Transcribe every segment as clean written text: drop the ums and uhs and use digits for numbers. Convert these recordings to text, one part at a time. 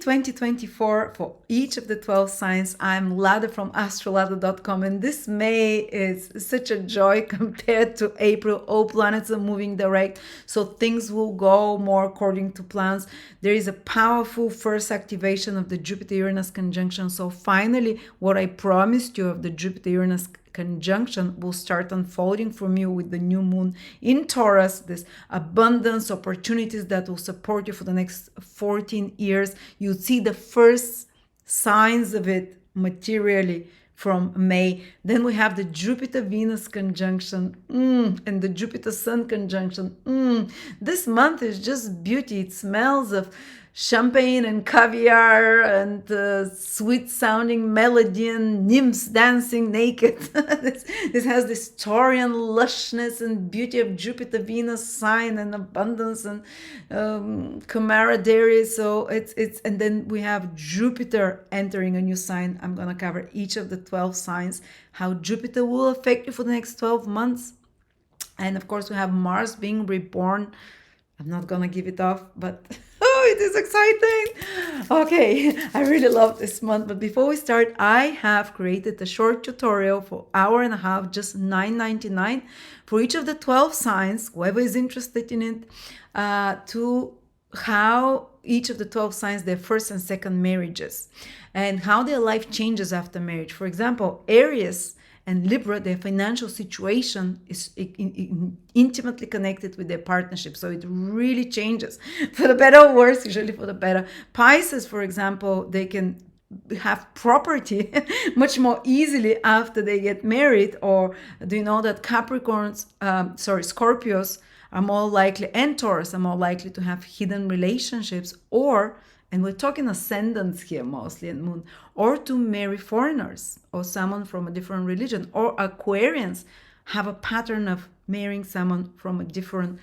May 2024 for each of the 12 signs. I'm Lada from AstroLada.com, and this May is such a joy compared to April. All planets are moving direct, so things will go more according to plans. There is a powerful first activation of the Jupiter-Uranus conjunction, so finally what I promised you of the Jupiter-Uranus conjunction will start unfolding from you with the new moon in Taurus. This abundance, opportunities that will support you for the next 14 years. You see the first signs of it materially from May. Then we have the Jupiter-Venus conjunction and the Jupiter-Sun conjunction. This month is just beauty. It smells of champagne and caviar and sweet-sounding melody and nymphs dancing naked. this has this Taurian lushness and beauty of Jupiter-Venus sign and abundance and camaraderie. So it's and then we have Jupiter entering a new sign. I'm gonna cover each of the 12 signs, how Jupiter will affect you for the next 12 months. And of course we have Mars being reborn. I'm not gonna give it off, but oh, it is exciting. Okay, I really love this month. But before we start, I have created a short tutorial for an hour and a half, just $9.99 for each of the 12 signs, whoever is interested in it, to how each of the 12 signs, their first and second marriages, and how their life changes after marriage. For example, Aries and Libra, their financial situation is intimately connected with their partnership. So it really changes for the better or worse, usually for the better. Pisces, for example, they can have property much more easily after they get married. Or do you know that Scorpios are more likely, and Taurus are more likely to have hidden relationships, and we're talking ascendants here mostly, and moon, or to marry foreigners or someone from a different religion. Or Aquarians have a pattern of marrying someone from a different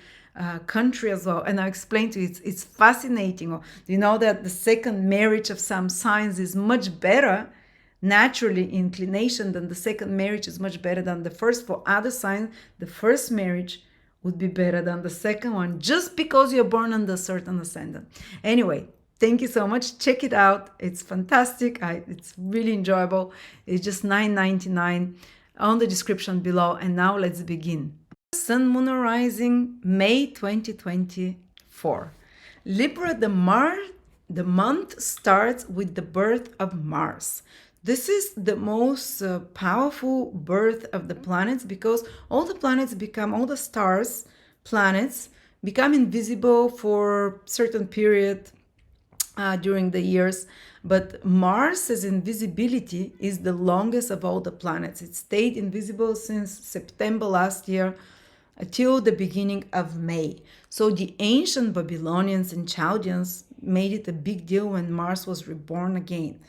country as well. And I'll explain to you, it's fascinating. You know that the second marriage of some signs is much better, naturally inclination, than the second marriage is much better than the first. For other signs, the first marriage would be better than the second one, just because you're born under a certain ascendant. Anyway, thank you so much. Check it out. It's fantastic. It's really enjoyable. It's just $9.99 on the description below. And now let's begin. Sun, Moon, or Rising, May 2024. Libra, the month starts with the birth of Mars. This is the most powerful birth of the planets, because all the stars, planets, become invisible for certain period during the years. But Mars's invisibility is the longest of all the planets. It stayed invisible since September last year till the beginning of May. So the ancient Babylonians and Chaldeans made it a big deal when Mars was reborn again.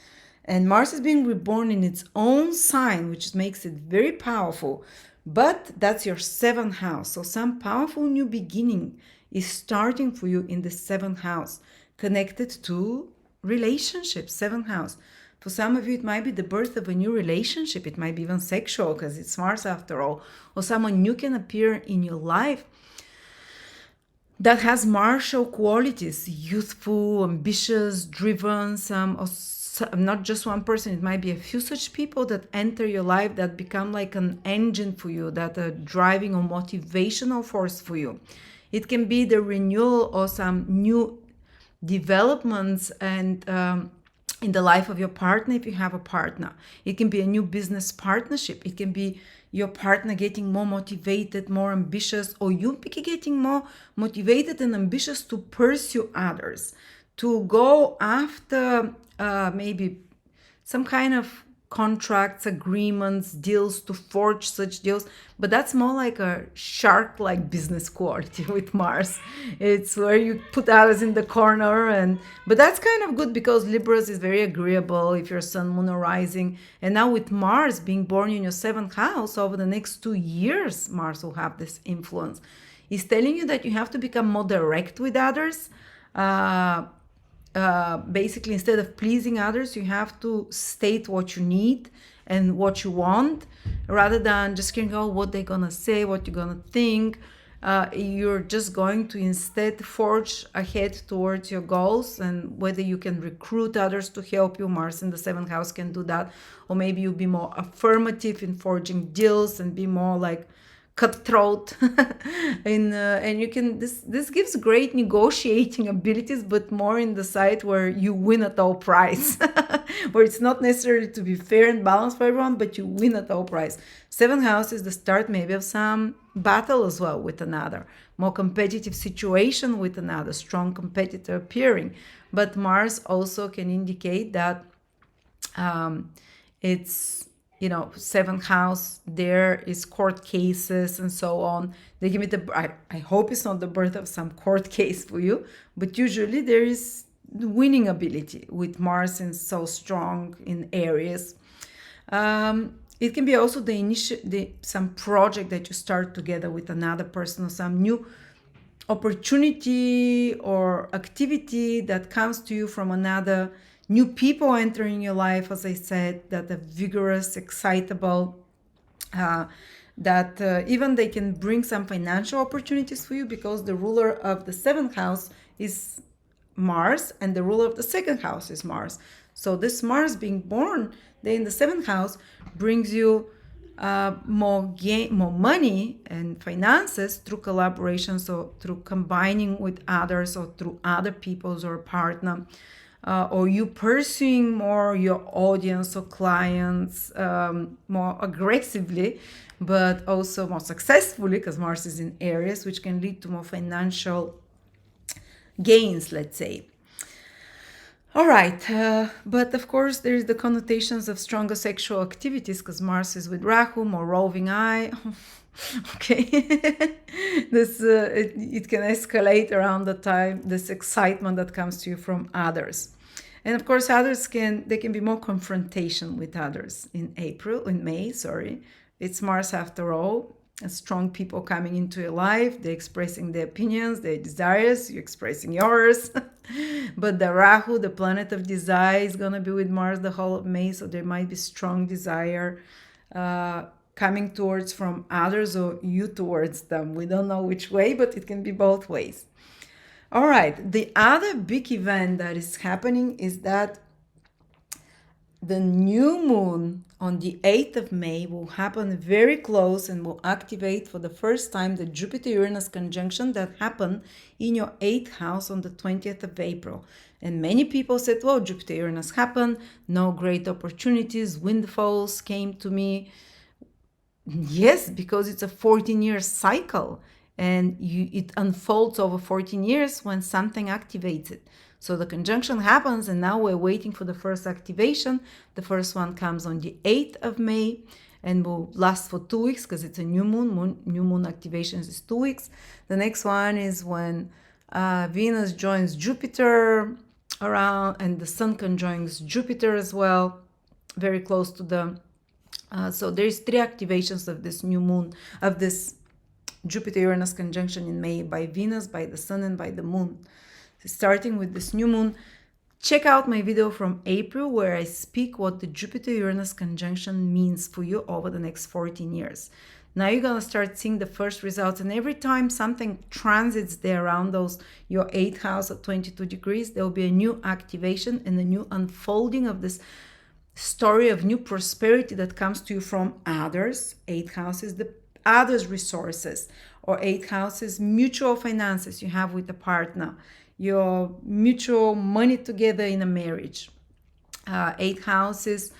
And Mars is being reborn in its own sign, which makes it very powerful. But that's your seventh house. So some powerful new beginning is starting for you in the seventh house, connected to relationships, seventh house. For some of you, it might be the birth of a new relationship. It might be even sexual, because it's Mars after all. Or someone new can appear in your life that has martial qualities, youthful, ambitious, driven, not just one person. It might be a few such people that enter your life that become like an engine for you, that are driving or motivational force for you. It can be the renewal or some new developments and in the life of your partner, if you have a partner. It can be a new business partnership. It can be your partner getting more motivated, more ambitious, or you getting more motivated and ambitious to pursue others, to go after maybe some kind of contracts, agreements, deals, to forge such deals. But that's more like a shark-like business quality with Mars. It's where you put others in the corner, but that's kind of good, because Libras is very agreeable if you're Sun, Moon, or Rising. And now with Mars being born in your seventh house, over the next 2 years, Mars will have this influence. It's telling you that you have to become more direct with others. Basically, instead of pleasing others, you have to state what you need and what you want, rather than just caring about what they're gonna say, what you're gonna think. You're just going to instead forge ahead towards your goals, and whether you can recruit others to help you, Mars in the seventh house can do that, or maybe you'll be more affirmative in forging deals and be more like cutthroat and you can this gives great negotiating abilities, but more in the side where you win at all price where it's not necessarily to be fair and balanced for everyone, but you win at all price. Seventh house is the start maybe of some battle as well with another more competitive situation, with another strong competitor appearing. But Mars also can indicate that it's, seventh house, there is court cases and so on. They give me I hope it's not the birth of some court case for you, but usually there is winning ability with Mars and so strong in Aries. It can be also some project that you start together with another person, or some new opportunity or activity that comes to you from another. New people entering your life, as I said, that are vigorous, excitable, that even they can bring some financial opportunities for you, because the ruler of the seventh house is Mars and the ruler of the second house is Mars. So this Mars being born there in the seventh house brings you more money and finances through collaborations, or through combining with others, or through other people's or partner. Or you pursuing more your audience or clients more aggressively, but also more successfully, because Mars is in Aries, which can lead to more financial gains, let's say. All right, but of course there is the connotations of stronger sexual activities, because Mars is with Rahu, more roving eye. Okay, it can escalate around the time, this excitement that comes to you from others. And of course others can be more confrontation with others in May. It's Mars after all. Strong people coming into your life, they're expressing their opinions, their desires, you're expressing yours. But the Rahu, the planet of desire, is going to be with Mars the whole of May, so there might be strong desire coming towards from others, or you towards them. We don't know which way, but it can be both ways. All right, the other big event that is happening is that the new moon on the 8th of May will happen very close and will activate for the first time the Jupiter-Uranus conjunction that happened in your 8th house on the 20th of April. And many people said, well, Jupiter-Uranus happened, no great opportunities, windfalls came to me. Yes, because it's a 14-year cycle, and it unfolds over 14 years when something activates it. So the conjunction happens, and now we're waiting for the first activation. The first one comes on the 8th of May and will last for 2 weeks, because it's a new moon. New moon activations is 2 weeks. The next one is when Venus joins Jupiter around, and the Sun conjoins Jupiter as well, very close to the... so there's 3 activations of this new moon, of this Jupiter-Uranus conjunction in May, by Venus, by the Sun, and by the Moon. Starting with this new moon, check out my video from April where I speak what the Jupiter-Uranus conjunction means for you over the next 14 years. Now you're going to start seeing the first results, and every time something transits there around your 8th house at 22 degrees, there will be a new activation and a new unfolding of this story of new prosperity that comes to you from others. 8th house is the others' resources, or 8th house is mutual finances you have with a partner, your mutual money together in a marriage. 8th house is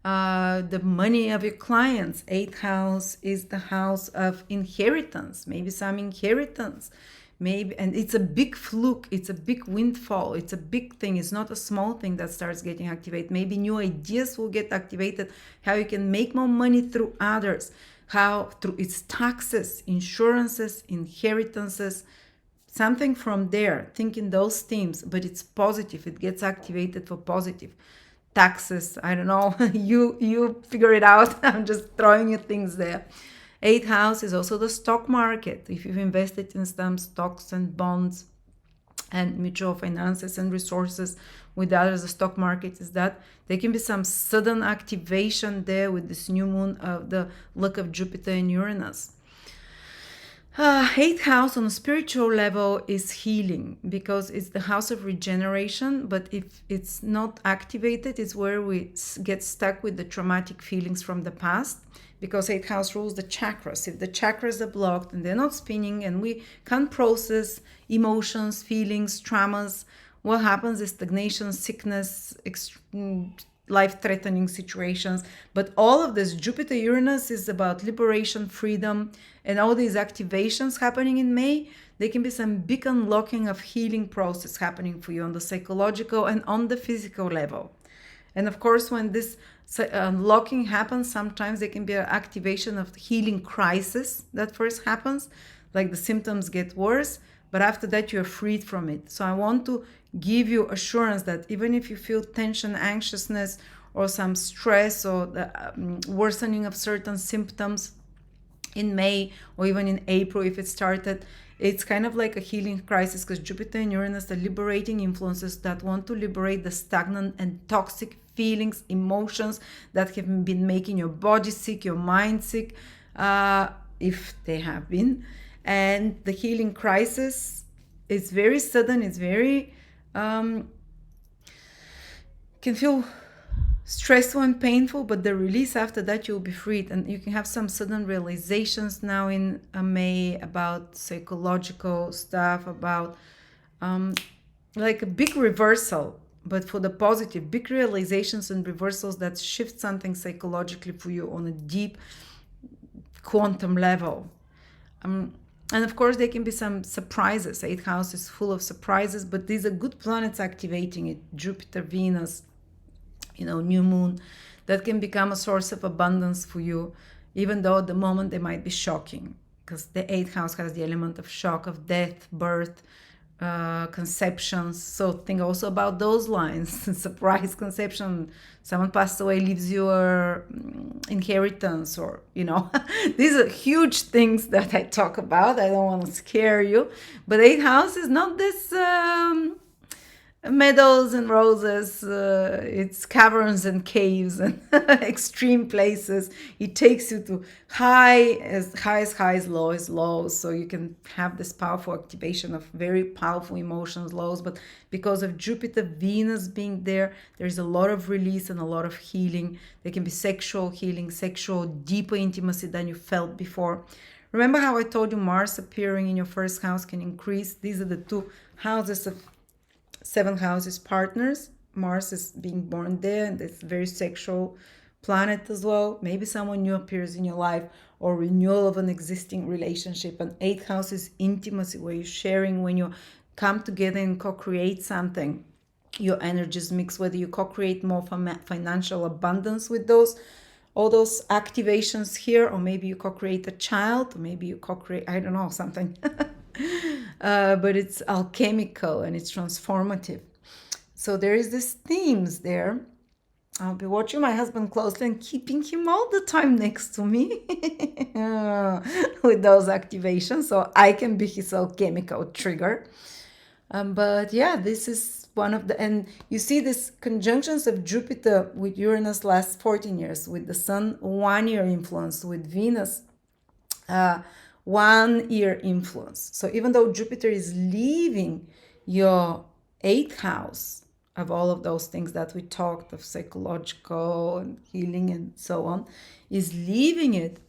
the money of your clients. 8th house is the house of inheritance, maybe some inheritance, maybe, and it's a big fluke, it's a big windfall, it's a big thing, it's not a small thing that starts getting activated. Maybe new ideas will get activated, how you can make more money through others, how through its taxes, insurances, inheritances, something from there. Think in those themes, but it's positive, it gets activated for positive. Taxes, I don't know, you figure it out. I'm just throwing you things there. 8th house is also the stock market. If you've invested in some stocks and bonds and mutual finances and resources with others, the stock market is that. There can be some sudden activation there with this new moon of the luck of Jupiter and Uranus. Eighth house on a spiritual level is healing because it's the house of regeneration. But if it's not activated, it's where we get stuck with the traumatic feelings from the past. Because eighth house rules the chakras. If the chakras are blocked and they're not spinning and we can't process emotions, feelings, traumas, what happens is stagnation, sickness, life-threatening situations. But all of this, Jupiter Uranus, is about liberation, freedom, and all these activations happening in May. There can be some big unlocking of healing process happening for you on the psychological and on the physical level. And of course, when this unlocking happens, sometimes there can be an activation of the healing crisis that first happens, like the symptoms get worse, but after that you're freed from it. So I want to give you assurance that even if you feel tension, anxiousness, or some stress, or the worsening of certain symptoms in May or even in April, if it started, it's kind of like a healing crisis, because Jupiter and Uranus are liberating influences that want to liberate the stagnant and toxic feelings, emotions that have been making your body sick, your mind sick, if they have been. And the healing crisis is very sudden, it's very can feel stressful and painful, but the release after that, you'll be freed, and you can have some sudden realizations now in May about psychological stuff, about like a big reversal, but for the positive, big realizations and reversals that shift something psychologically for you on a deep quantum level. And of course, there can be some surprises. Eighth house is full of surprises, but these are good planets activating it. Jupiter, Venus, new moon, that can become a source of abundance for you, even though at the moment they might be shocking, because the eighth house has the element of shock, of death, birth, conceptions. So think also about those lines. Surprise conception, someone passed away, leaves you a inheritance, or these are huge things that I talk about. I don't want to scare you, but eighth house is not this meadows and roses. It's caverns and caves and extreme places. It takes you to highs, lows, lows. So you can have this powerful activation of very powerful emotions, lows. But because of Jupiter, Venus being there, there's a lot of release and a lot of healing. There can be sexual healing, sexual deeper intimacy than you felt before. Remember how I told you Mars appearing in your first house can increase? These are the two houses of seventh house is partners. Mars is being born there, and it's a very sexual planet as well. Maybe someone new appears in your life, or renewal of an existing relationship. And eighth house is intimacy, where you're sharing, when you come together and co-create something. Your energies mix, whether you co-create more financial abundance with all those activations here, or maybe you co-create a child, or maybe you co-create, I don't know, something. But it's alchemical and it's transformative. So there is this themes there. I'll be watching my husband closely and keeping him all the time next to me with those activations, so I can be his alchemical trigger. But yeah, this is one of the, and you see this conjunctions of Jupiter with Uranus last 14 years, with the Sun 1 year influence, with Venus 1 year influence. So even though Jupiter is leaving your eighth house of all of those things that we talked of, psychological and healing and so on, is leaving it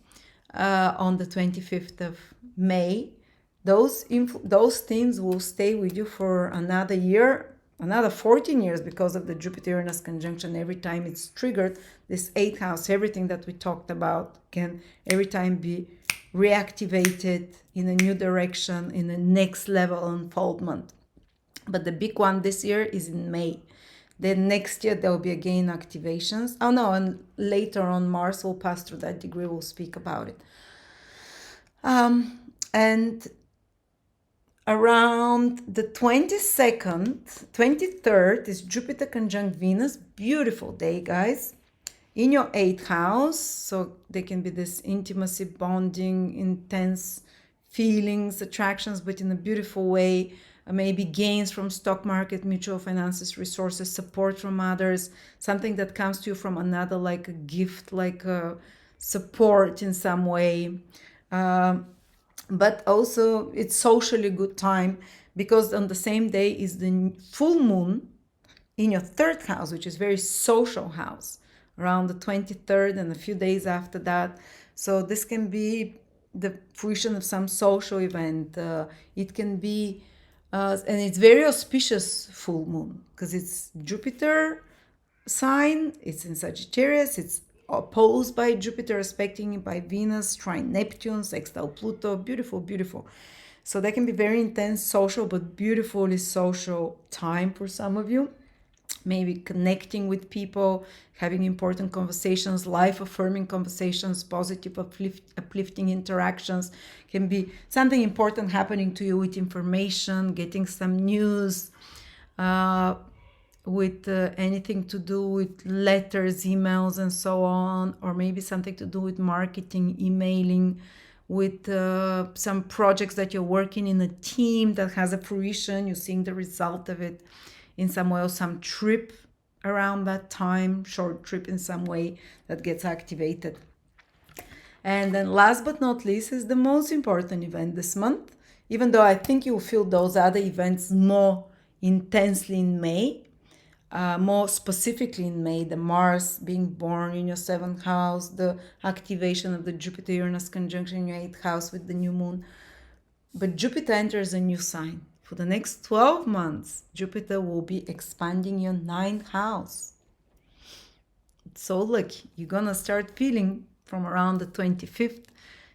on the 25th of May, those themes will stay with you for another year, another 14 years, because of the Jupiter-Uranus conjunction. Every time it's triggered, this eighth house, everything that we talked about can every time be reactivated in a new direction, in the next level unfoldment. But the big one this year is in May. Then next year there will be again activations. Oh no, and later on Mars will pass through that degree. We'll speak about it. And around the 22nd, 23rd is Jupiter conjunct Venus. Beautiful day, guys. In your eighth house, so there can be this intimacy, bonding, intense feelings, attractions, but in a beautiful way. Maybe gains from stock market, mutual finances, resources, support from others, something that comes to you from another, like a gift, like a support in some way. but also it's socially good time because on the same day is the full moon in your third house, which is very social house, around the 23rd and a few days after that. So this can be the fruition of some social event. It can be, and it's very auspicious full moon because it's Jupiter sign, it's in Sagittarius, it's opposed by Jupiter, aspecting by Venus, trine Neptune, sextile Pluto. Beautiful, beautiful. So that can be very intense social, but beautifully social time for some of you. Maybe connecting with people, having important conversations, life-affirming conversations, positive, uplifting interactions. Can be something important happening to you with information, getting some news, with anything to do with letters, emails, and so on, or maybe something to do with marketing, emailing, with some projects that you're working in a team that has a fruition, you're seeing the result of it in some way, or some trip around that time, short trip in some way that gets activated. And then last but not least is the most important event this month, even though I think you'll feel those other events more intensely in May, more specifically in May, the Mars being born in your 7th house, the activation of the Jupiter-Uranus conjunction in your 8th house with the new moon. But Jupiter enters a new sign. For the next 12 months, Jupiter will be expanding your 9th house. It's so lucky. You're going to start feeling from around the 25th,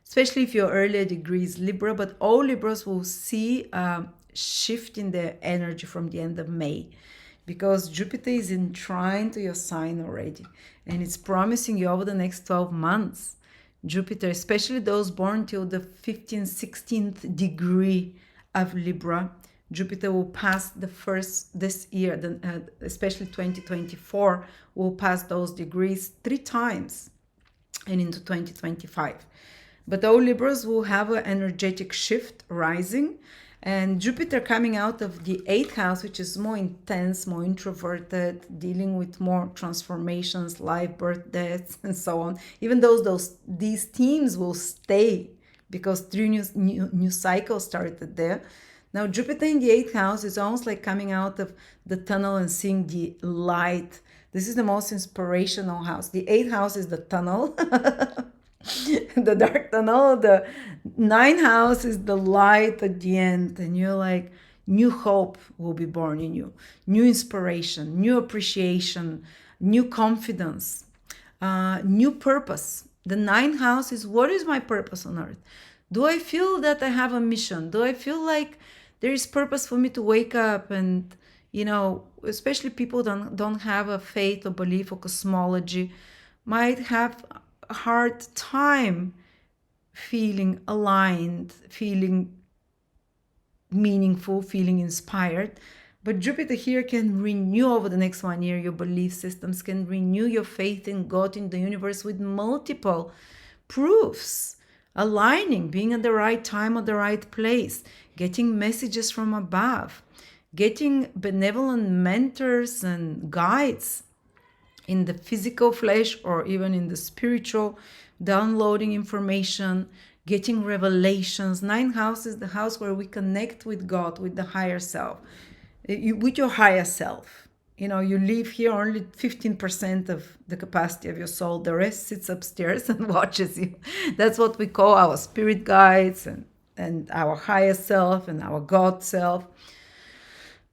especially if your earlier degree is Libra, but all Libras will see a shift in their energy from the end of May, because Jupiter is in trine to your sign already, and it's promising you over the next 12 months. Jupiter, especially those born till the 15th, 16th degree of Libra, Jupiter will pass the first this year, especially 2024, will pass those degrees 3 times and into 2025. But all Libras will have an energetic shift rising, and Jupiter coming out of the 8th house, which is more intense, more introverted, dealing with more transformations, life, birth, deaths, and so on. Even though these themes will stay because 3 new cycles started there. Now Jupiter in the 8th house is almost like coming out of the tunnel and seeing the light. This is the most inspirational house. The 8th house is the tunnel. The dark tunnel. The 9th house is the light at the end, and you're like, new hope will be born in you, new inspiration, new appreciation, new confidence, new purpose. The 9th house is, what is my purpose on earth? Do I feel that I have a mission? Do I feel like there is purpose for me to wake up? And especially people don't have a faith or belief or cosmology, might have a hard time feeling aligned, feeling meaningful, feeling inspired. But Jupiter here can renew over the next 1 year your belief systems, can renew your faith in God, in the universe, with multiple proofs, aligning, being at the right time or the right place, getting messages from above, getting benevolent mentors and guides in the physical flesh or even in the spiritual, downloading information, getting revelations. 9th house is the house where we connect with God, with the higher self, with your higher self. You live here only 15% of the capacity of your soul. The rest sits upstairs and watches you. That's what we call our spirit guides and our higher self and our God self.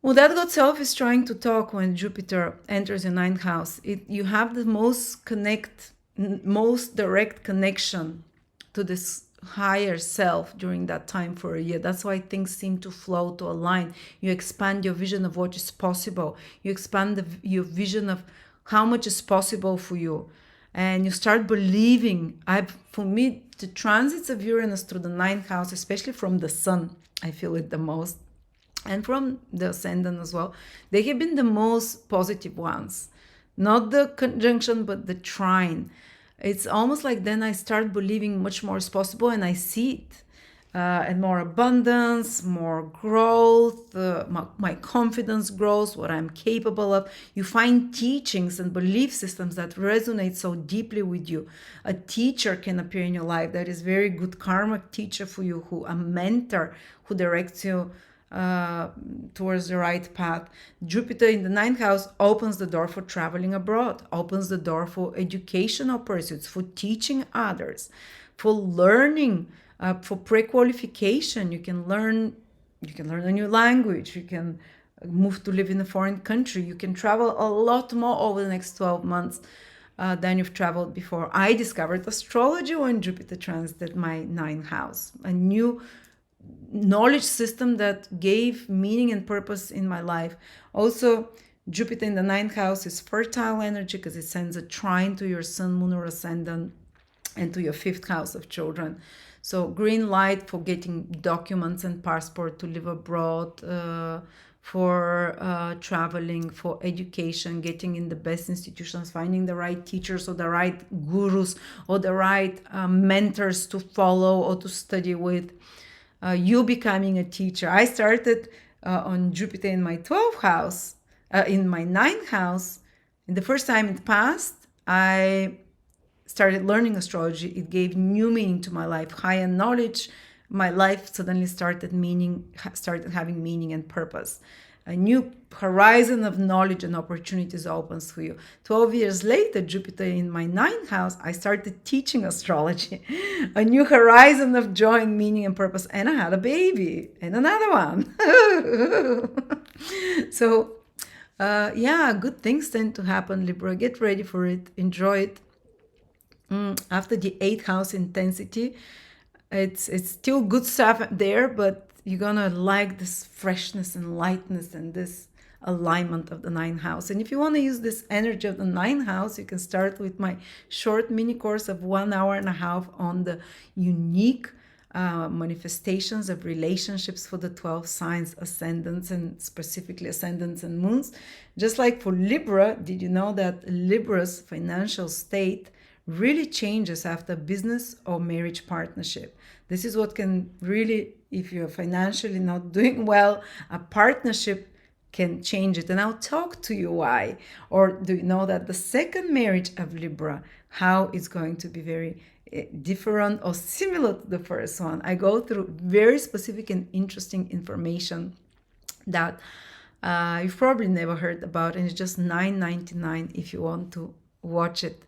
Well, that God self is trying to talk when Jupiter enters your 9th house. You have the most direct connection to this higher self during that time for a year. That's why things seem to flow, to align. You expand your vision of what is possible. You expand your vision of how much is possible for you. And you start believing. For me, the transits of Uranus through the 9th house, especially from the sun, I feel it the most, and from the ascendant as well, they have been the most positive ones. Not the conjunction, but the trine. It's almost like then I start believing much more is possible, and I see it. and more abundance, more growth, my confidence grows, what I'm capable of. You find teachings and belief systems that resonate so deeply with you. A teacher can appear in your life that is very good karmic teacher for you, who a mentor who directs you towards the right path. Jupiter in the ninth house opens the door for traveling abroad, opens the door for educational pursuits, for teaching others, for learning, for pre-qualification. You can learn a new language. You can move to live in a foreign country. You can travel a lot more over the next 12 months than you've traveled before. I discovered astrology when Jupiter transited my ninth house, a new knowledge system that gave meaning and purpose in my life. Also, Jupiter in the ninth house is fertile energy because it sends a trine to your sun, moon, or ascendant, and to your fifth house of children. So green light for getting documents and passport to live abroad, for traveling, for education, getting in the best institutions, finding the right teachers or the right gurus or the right mentors to follow or to study with. You becoming a teacher. I started on Jupiter in my 12th house, in my ninth house. And the first time it passed, I started learning astrology. It gave new meaning to my life, higher knowledge. My life suddenly started having meaning and purpose. A new horizon of knowledge and opportunities opens for you. 12 years later, Jupiter in my ninth house, I started teaching astrology. A new horizon of joy and meaning and purpose. And I had a baby and another one. So, good things tend to happen, Libra. Get ready for it. Enjoy it. After the eighth house intensity, it's still good stuff there, but you're gonna like this freshness and lightness and this alignment of the ninth house. And if you want to use this energy of the ninth house, you can start with my short mini course of 1.5 hours on the unique manifestations of relationships for the 12 signs, ascendants, and specifically ascendants and moons. Just like for Libra, did you know that Libra's financial state really changes after business or marriage partnership? This is what can really, if you're financially not doing well, a partnership can change it. And I'll talk to you why. Or do you know that the second marriage of Libra, how it's going to be very different or similar to the first one? I go through very specific and interesting information that you've probably never heard about, and it's just $9.99 if you want to watch it